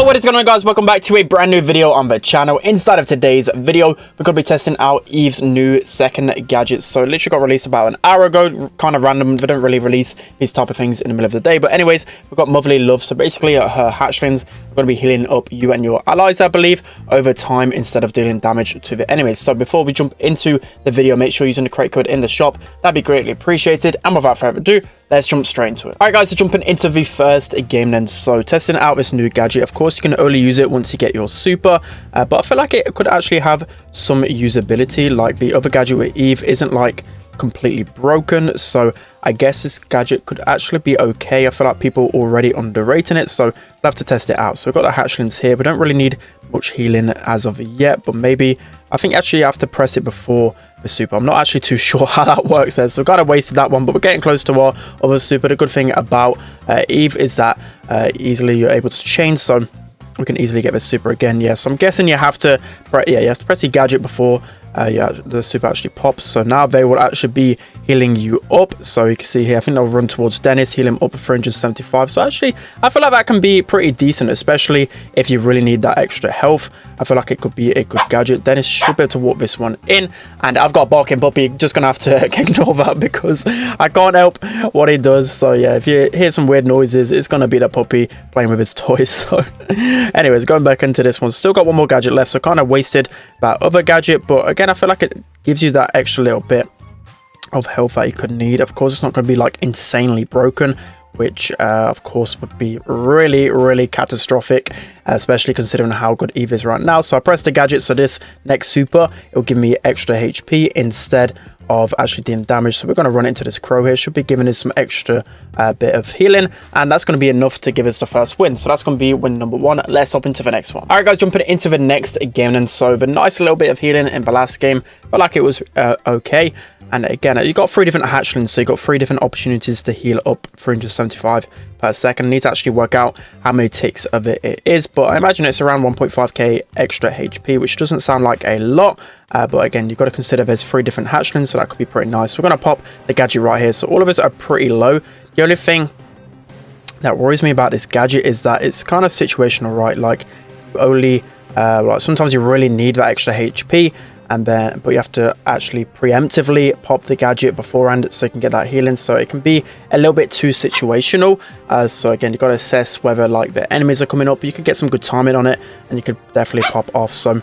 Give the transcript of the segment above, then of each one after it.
What is going on, guys? Welcome back to a brand new video on the channel. Inside of today's video, we're going to be testing out EVE's new second gadget. So it literally got released about an hour ago, kind of random. They don't really release these type of things in the middle of the day, but anyways, we've got Motherly Love. So basically her hatchlings are going to be healing up you and your allies, I believe, over time instead of dealing damage to the enemies. So before we jump into the video, make sure you're using the crate code in the shop. That'd be greatly appreciated. And without further ado, let's jump straight into it. All right, guys, so jumping into the first game then. So testing out this new gadget. Of course, you can only use it once you get your super, but I feel like it could actually have some usability. Like the other gadget with EVE isn't like completely broken, so I guess this gadget could actually be okay. I feel like people are already underrating it, so we'll have to test it out. So we've got the hatchlings here. We don't really need much healing as of yet, but maybe I think actually you have to press it before the super. I'm not actually too sure how that works there, so we kind of wasted that one, but we're getting close to our other super. The good thing about EVE is that easily you're able to change, so we can easily get the super again. Yeah, so I'm guessing you have to you have to press the gadget before the super actually pops. So now they will actually be healing you up. So you can see here, I think they'll run towards Dennis, heal him up for 375. So actually, I feel like that can be pretty decent, especially if you really need that extra health. I feel like it could be a good gadget. Dennis should be able to walk this one in. And I've got a barking puppy, just gonna have to ignore that because I can't help what he does. So yeah, if you hear some weird noises, it's gonna be the puppy playing with his toys. So anyways, going back into this one, still got one more gadget left, so kind of wasted that other gadget, but again, I feel like it gives you that extra little bit of health that you could need. Of course, it's not going to be like insanely broken, which of course would be really catastrophic, especially considering how good EVE is right now. So I pressed the gadget, so this next super, it will give me extra HP instead of actually dealing damage. So we're going to run into this crow here. Should be giving us some extra bit of healing, and that's going to be enough to give us the first win. So that's going to be win number one. Let's hop into the next one. All right, guys, jumping into the next game. And so the nice little bit of healing in the last game, felt like it was okay. And again, you got 3 different hatchlings, so you got 3 different opportunities to heal up 375 per second. I need to actually work out how many ticks of it is, but I imagine it's around 1.5k extra HP, which doesn't sound like a lot. But again, you've got to consider there's 3 different hatchlings, so that could be pretty nice. So we're going to pop the gadget right here. So all of us are pretty low. The only thing that worries me about this gadget is that it's kind of situational, right? Like only like sometimes you really need that extra HP, and then but you have to actually preemptively pop the gadget beforehand so you can get that healing. So it can be a little bit too situational. So again, you've got to assess whether like the enemies are coming up. You could get some good timing on it, and you could definitely pop off. So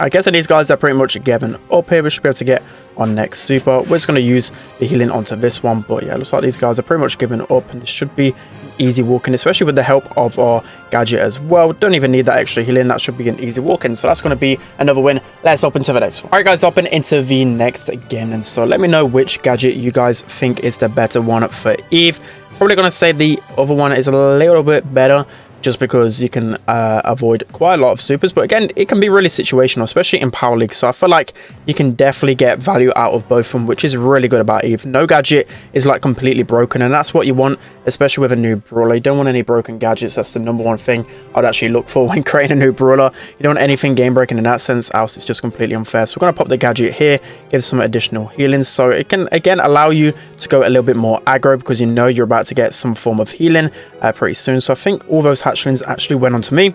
I guess these guys are pretty much given up here. We should be able to get on next super. We're just going to use the healing onto this one, but yeah, it looks like these guys are pretty much given up, and this should be easy walking, especially with the help of our gadget as well. Don't even need that extra healing. That should be an easy walk-in, so that's going to be another win. Let's hop into the next one. All right, guys, hopping into the next game, and so let me know which gadget you guys think is the better one for EVE. Probably going to say the other one is a little bit better, just because you can avoid quite a lot of supers. But again, it can be really situational, especially in Power League. So I feel like you can definitely get value out of both of them, which is really good about EVE. No gadget is like completely broken, and that's what you want, especially with a new brawler. You don't want any broken gadgets. That's the #1 thing I'd actually look for when creating a new brawler. You don't want anything game breaking in that sense, else it's just completely unfair. So we're going to pop the gadget here, give some additional healing, so it can again allow you to go a little bit more aggro, because you know you're about to get some form of healing pretty soon. So I think all those hatchlings actually went onto me,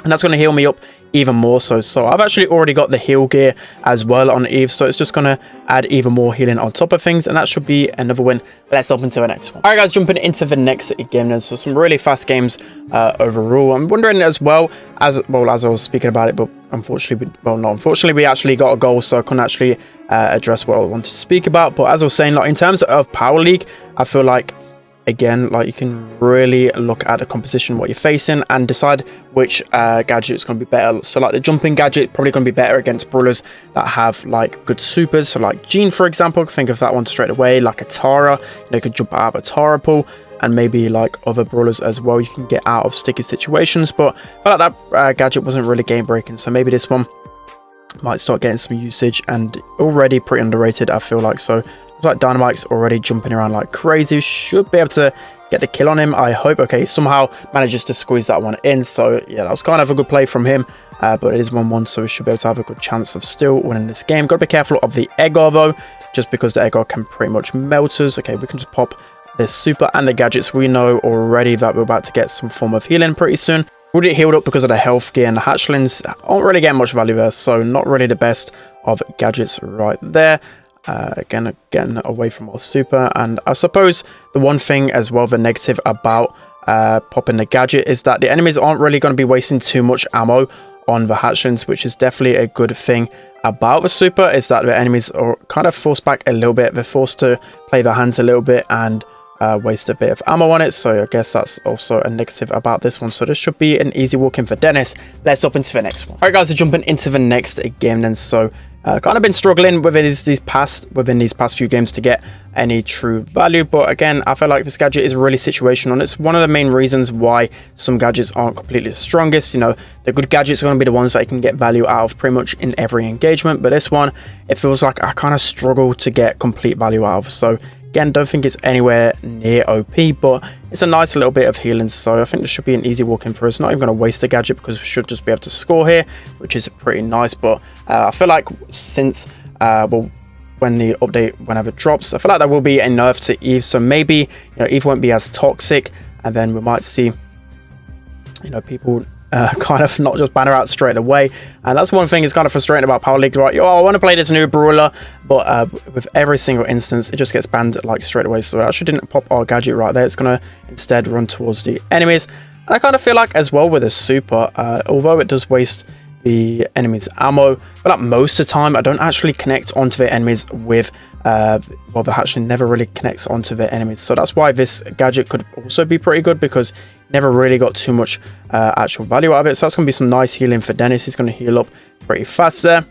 and that's going to heal me up even more. So I've actually already got the heal gear as well on EVE, so it's just going to add even more healing on top of things, and that should be another win. Let's hop into the next one. All right, guys, jumping into the next game then. So some really fast games overall. I'm wondering as well as I was speaking about it, but unfortunately, we actually got a goal, so I couldn't actually address what I wanted to speak about. But as I was saying, like in terms of Power League, I feel like again, like you can really look at the composition, what you're facing, and decide which gadget is going to be better. So like the jumping gadget probably going to be better against brawlers that have like good supers. So like Jean, for example, think of that one straight away. Like a Tara, you could jump out of a Tara pool, and maybe like other brawlers as well. You can get out of sticky situations, but I felt like that gadget wasn't really game breaking. So maybe this one might start getting some usage, and already pretty underrated, I feel like. So like Dynamite's already jumping around like crazy. Should be able to get the kill on him, I hope. Okay, somehow manages to squeeze that one in. So yeah, that was kind of a good play from him. But it is 1-1, so we should be able to have a good chance of still winning this game. Got to be careful of the Eggar though, just because the Eggar can pretty much melt us. Okay, we can just pop this super and the gadgets. We know already that we're about to get some form of healing pretty soon. Already healed up because of the health gear, and the hatchlings aren't really getting much value there, so not really the best of gadgets right there. Again, getting away from our super. And I suppose the one thing as well, the negative about popping the gadget, is that the enemies aren't really going to be wasting too much ammo on the hatchlings, which is definitely a good thing about the super, is that the enemies are kind of forced back a little bit. They're forced to play their hands a little bit and waste a bit of ammo on it, so I guess that's also a negative about this one. So this should be an easy walk in for Dennis. Let's jump into the next one. All right, guys, so jumping into the next game then. So kind of been struggling within these past few games to get any true value, but again, I feel like this gadget is really situational, and it's one of the main reasons why some gadgets aren't completely the strongest. You know, the good gadgets are going to be the ones that you can get value out of pretty much in every engagement, but this one, it feels like I kind of struggle to get complete value out of. So again, don't think it's anywhere near OP, but it's a nice little bit of healing, so I think this should be an easy walk in for us. Not even going to waste a gadget because we should just be able to score here, which is pretty nice. But I feel like since, well, when the update, whenever it drops, I feel like there will be a nerf to EVE, so maybe, you know, EVE won't be as toxic, and then we might see, you know, people kind of not just banner out straight away. And that's one thing is kind of frustrating about Power League, right? Oh, I want to play this new brawler, but with every single instance it just gets banned like straight away. So I actually didn't pop our gadget right there. It's going to instead run towards the enemies. And I kind of feel like as well with a super, although it does waste the enemy's ammo, but like most of the time I don't actually connect onto the enemies with well, the hatchling never really connects onto the enemies, so that's why this gadget could also be pretty good, because never really got too much actual value out of it. So that's going to be some nice healing for Dennis. He's going to heal up pretty fast there,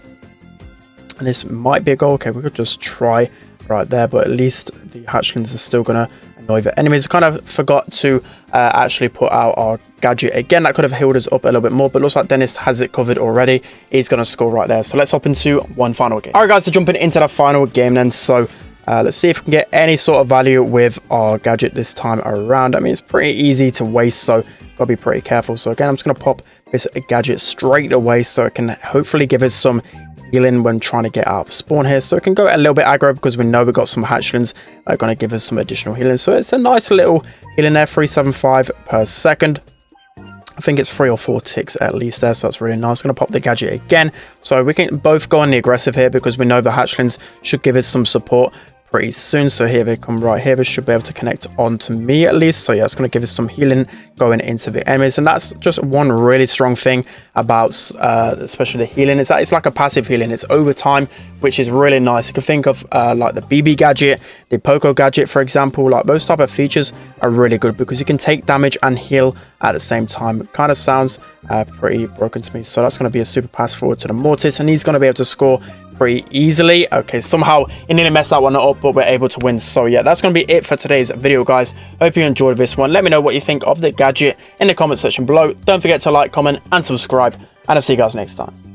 and this might be a goal. Okay, we could just try right there, but at least the hatchlings are still going to annoy the enemies. I kind of forgot to actually put out our gadget again. That could have healed us up a little bit more, but looks like Dennis has it covered already. He's going to score right there. So let's hop into one final game. All right, guys, so jumping into the final game then. So let's see if we can get any sort of value with our gadget this time around. I mean, it's pretty easy to waste, so got to be pretty careful. So again, I'm just going to pop this gadget straight away so it can hopefully give us some healing when trying to get out of spawn here. So it can go a little bit aggro because we know we've got some hatchlings that are going to give us some additional healing. So it's a nice little healing there, 375 per second. I think it's 3 or 4 ticks at least there, so that's really nice. Going to pop the gadget again, so we can both go on the aggressive here because we know the hatchlings should give us some support pretty soon. So here they come right here. They should be able to connect onto me at least. So yeah, it's going to give us some healing going into the enemies, and that's just one really strong thing about especially the healing, is that it's like a passive healing. It's over time, which is really nice. You can think of like the BB gadget, the Poco gadget, for example. Like those type of features are really good because you can take damage and heal at the same time. It kind of sounds pretty broken to me. So that's going to be a super pass forward to the Mortis, and he's going to be able to score pretty easily. Okay, somehow he nearly messed that one up, but we're able to win. So yeah, that's going to be it for today's video, guys. Hope you enjoyed this one. Let me know what you think of the gadget in the comment section below. Don't forget to like, comment and subscribe, and I'll see you guys next time.